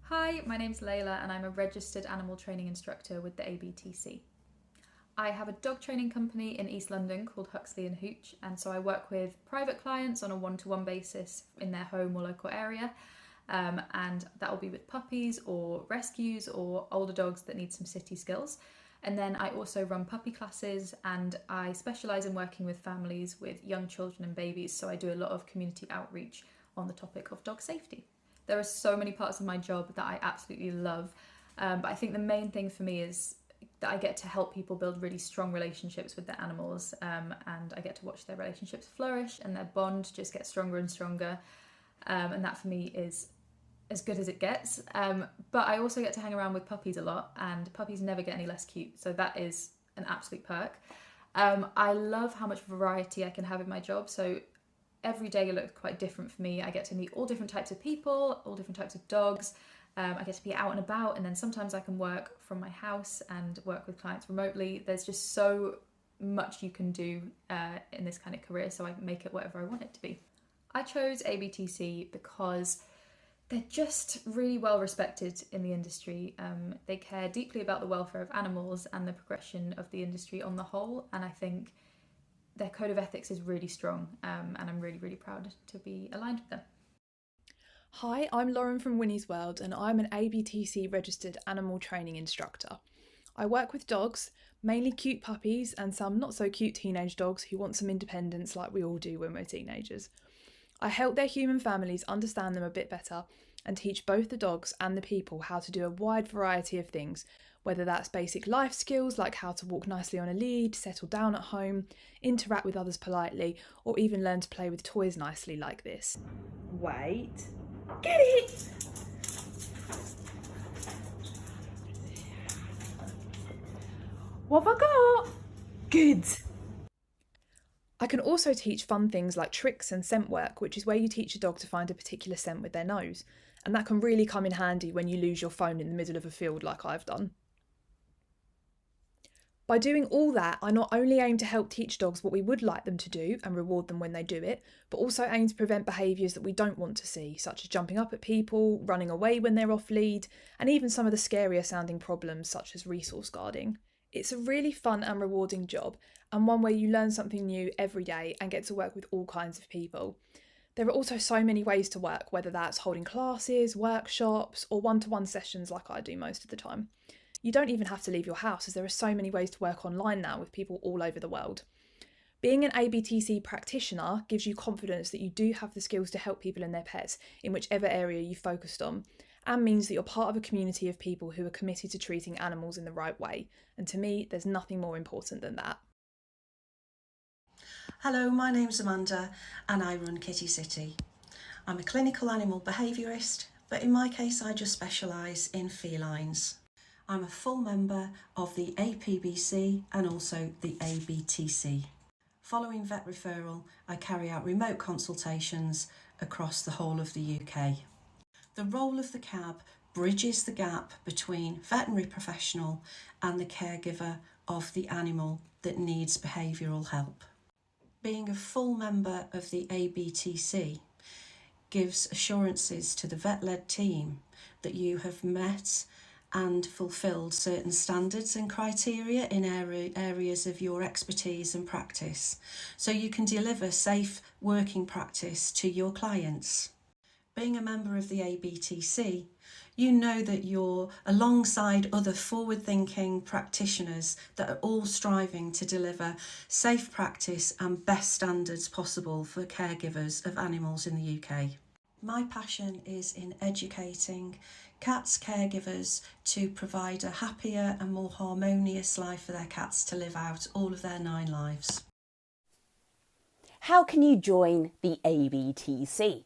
Hi, my name's Layla and I'm a registered animal training instructor with the ABTC. I have a dog training company in East London called Huxley and Hooch, and so I work with private clients on a one-to-one basis in their home or local area, and that will be with puppies or rescues or older dogs that need some city skills. And then I also run puppy classes and I specialise in working with families with young children and babies, so I do a lot of community outreach on the topic of dog safety. There are so many parts of my job that I absolutely love, but I think the main thing for me is that I get to help people build really strong relationships with their animals, and I get to watch their relationships flourish and their bond just get stronger and stronger, and that for me is as good as it gets. But I also get to hang around with puppies a lot, and puppies never get any less cute, so that is an absolute perk. I love how much variety I can have in my job, so every day looks quite different for me. I get to meet all different types of people, all different types of dogs. I get to be out and about, and then sometimes I can work from my house and work with clients remotely. There's just so much you can do in this kind of career, so I make it whatever I want it to be. I chose ABTC because they're just really well respected in the industry. They care deeply about the welfare of animals and the progression of the industry on the whole, and I think their code of ethics is really strong, and I'm really, really proud to be aligned with them. Hi, I'm Lauren from Winnie's World and I'm an ABTC registered animal training instructor. I work with dogs, mainly cute puppies and some not so cute teenage dogs who want some independence like we all do when we're teenagers. I help their human families understand them a bit better and teach both the dogs and the people how to do a wide variety of things, whether that's basic life skills like how to walk nicely on a lead, settle down at home, interact with others politely, or even learn to play with toys nicely like this. Wait. Get it! What have I got? Good. I can also teach fun things like tricks and scent work, which is where you teach a dog to find a particular scent with their nose. And that can really come in handy when you lose your phone in the middle of a field like I've done. By doing all that, I not only aim to help teach dogs what we would like them to do and reward them when they do it, but also aim to prevent behaviours that we don't want to see, such as jumping up at people, running away when they're off lead, and even some of the scarier sounding problems such as resource guarding. It's a really fun and rewarding job, and one where you learn something new every day and get to work with all kinds of people. There are also so many ways to work, whether that's holding classes, workshops, or one-to-one sessions like I do most of the time. You don't even have to leave your house, as there are so many ways to work online now with people all over the world. Being an ABTC practitioner gives you confidence that you do have the skills to help people and their pets in whichever area you've focused on, and means that you're part of a community of people who are committed to treating animals in the right way. And to me, there's nothing more important than that. Hello, my name's Amanda and I run Kitty City. I'm a clinical animal behaviourist, but in my case I just specialise in felines. I'm a full member of the APBC and also the ABTC. Following vet referral, I carry out remote consultations across the whole of the UK. The role of the CAB bridges the gap between veterinary professional and the caregiver of the animal that needs behavioural help. Being a full member of the ABTC gives assurances to the vet-led team that you have met and fulfilled certain standards and criteria in areas of your expertise and practice, so you can deliver safe working practice to your clients. Being a member of the ABTC, you know that you're alongside other forward-thinking practitioners that are all striving to deliver safe practice and best standards possible for caregivers of animals in the UK. My passion is in educating cats caregivers to provide a happier and more harmonious life for their cats to live out all of their 9 lives. How can you join the ABTC?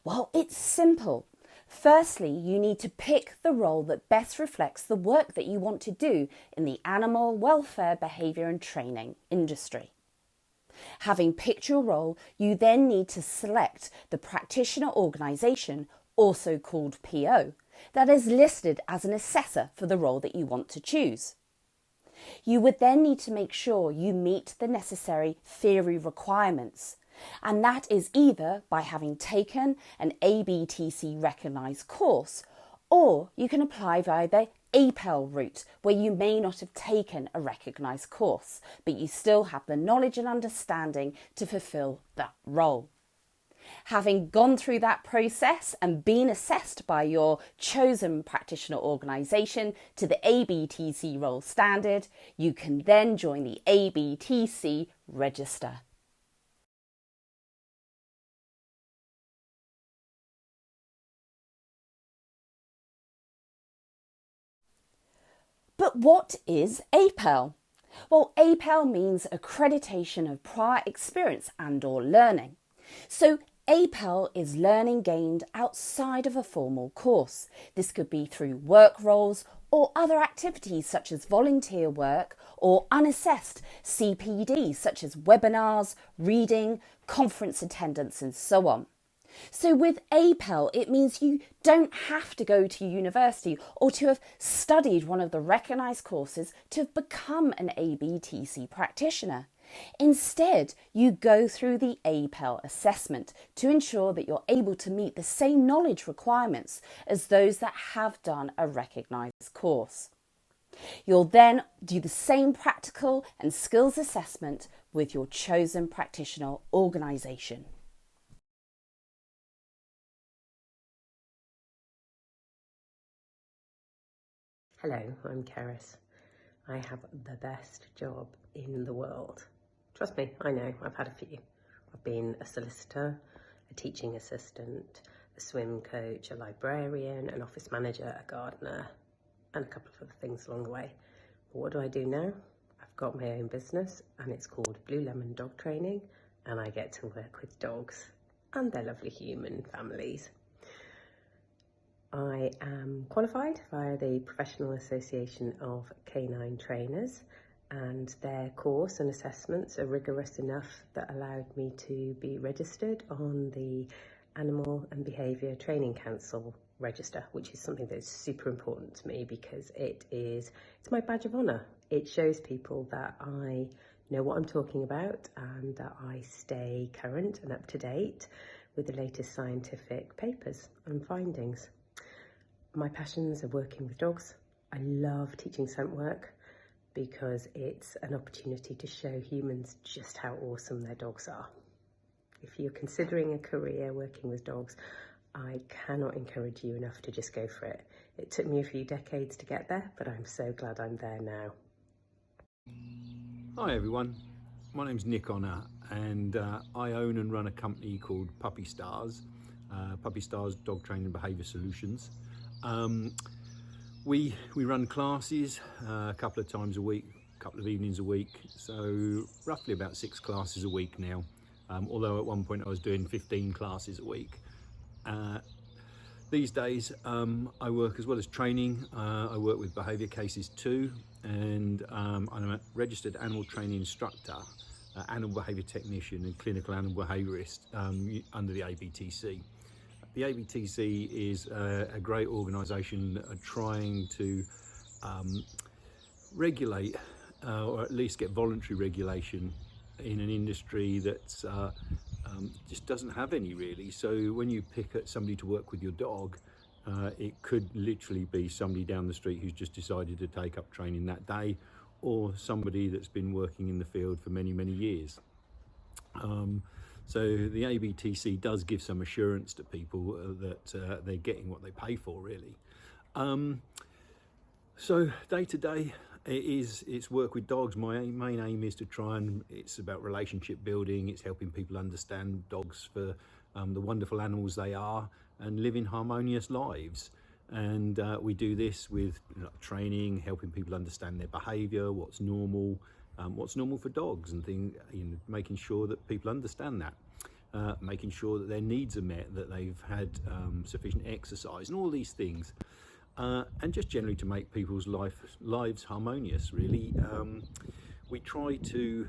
Well, it's simple. Firstly, you need to pick the role that best reflects the work that you want to do in the animal welfare, behaviour and training industry. Having picked your role, you then need to select the practitioner organisation, also called PO, that is listed as an assessor for the role that you want to choose. You would then need to make sure you meet the necessary theory requirements, and that is either by having taken an ABTC recognised course Or you can apply via the APEL route, where you may not have taken a recognised course, but you still have the knowledge and understanding to fulfil that role. Having gone through that process and been assessed by your chosen practitioner organisation to the ABTC role standard, you can then join the ABTC register. But what is APEL? Well, APEL means accreditation of prior experience and/or learning. So APEL is learning gained outside of a formal course. This could be through work roles or other activities such as volunteer work or unassessed CPD such as webinars, reading, conference attendance and so on. So with APEL, it means you don't have to go to university or to have studied one of the recognised courses to have become an ABTC practitioner. Instead, you go through the APEL assessment to ensure that you're able to meet the same knowledge requirements as those that have done a recognised course. You'll then do the same practical and skills assessment with your chosen practitioner organisation. Hello, I'm Keris. I have the best job in the world. Trust me, I know, I've had a few. I've been a solicitor, a teaching assistant, a swim coach, a librarian, an office manager, a gardener, and a couple of other things along the way. But what do I do now? I've got my own business and it's called Blue Lemon Dog Training, and I get to work with dogs and their lovely human families. I am qualified via the Professional Association of Canine Trainers, and their course and assessments are rigorous enough that allowed me to be registered on the Animal and Behaviour Training Council register, which is something that's super important to me because it's my badge of honour. It shows people that I know what I'm talking about and that I stay current and up to date with the latest scientific papers and findings. My passions are working with dogs. I love teaching scent work because it's an opportunity to show humans just how awesome their dogs are. If you're considering a career working with dogs, I cannot encourage you enough to just go for it. It took me a few decades to get there, but I'm so glad I'm there now. Hi everyone, my name's Nick Honor and I own and run a company called Puppy Stars Dog Training and Behaviour Solutions. We run classes a couple of times a week, a couple of evenings a week, so roughly about 6 classes a week now, although at one point I was doing 15 classes a week. These days I work as well as training. I work with behaviour cases too, and I'm a registered animal training instructor, animal behaviour technician and clinical animal behaviourist under the ABTC. The ABTC is a great organisation trying to regulate or at least get voluntary regulation in an industry that's just doesn't have any really. So when you pick at somebody to work with your dog, it could literally be somebody down the street who's just decided to take up training that day, or somebody that's been working in the field for many years. So the ABTC does give some assurance to people that they're getting what they pay for really. So day to day it's work with dogs. My main aim is to it's about relationship building. It's helping people understand dogs for the wonderful animals they are and living harmonious lives. And we do this with training, helping people understand their behaviour, what's normal for dogs, and making sure that people understand that, making sure that their needs are met, that they've had sufficient exercise, and all these things, and just generally to make people's lives harmonious. Really, we try to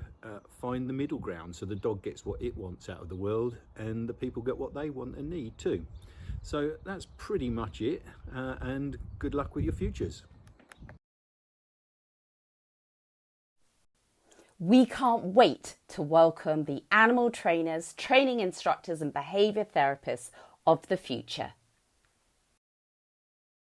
find the middle ground so the dog gets what it wants out of the world, and the people get what they want and need too. So that's pretty much it, and good luck with your futures. We can't wait to welcome the animal trainers, training instructors and behaviour therapists of the future.